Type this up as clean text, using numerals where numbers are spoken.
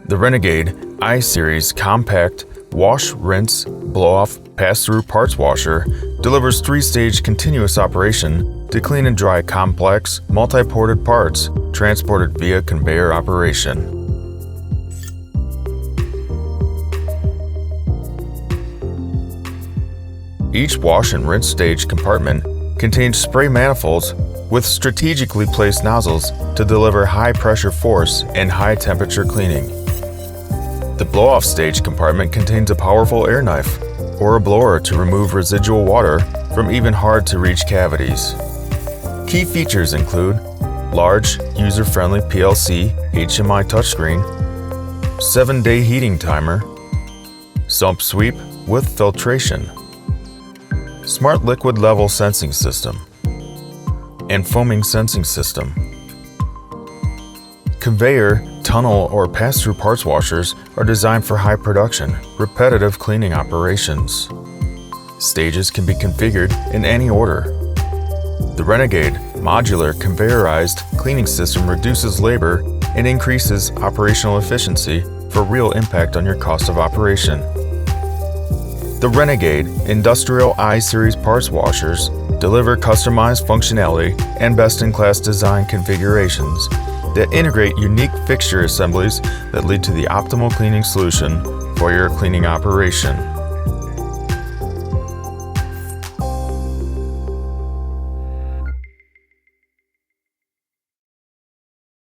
The Renegade I-Series Compact Wash, Rinse, Blow-Off, Pass-Through Parts Washer delivers 3-stage continuous operation to clean and dry complex, multi-ported parts transported via conveyor operation. Each wash and rinse stage compartment contains spray manifolds with strategically placed nozzles to deliver high-pressure force and high-temperature cleaning. The blow-off stage compartment contains a powerful air knife or a blower to remove residual water from even hard-to-reach cavities. Key features include large, user-friendly PLC HMI touchscreen, 7-day heating timer, sump sweep with filtration, smart liquid level sensing system, and foaming sensing system. Conveyor, tunnel, or pass-through parts washers are designed for high production, repetitive cleaning operations. Stages can be configured in any order. The Renegade modular conveyorized cleaning system reduces labor and increases operational efficiency for real impact on your cost of operation. The Renegade Industrial I-Series parts washers deliver customized functionality and best-in-class design configurations that integrate unique fixture assemblies that lead to the optimal cleaning solution for your cleaning operation.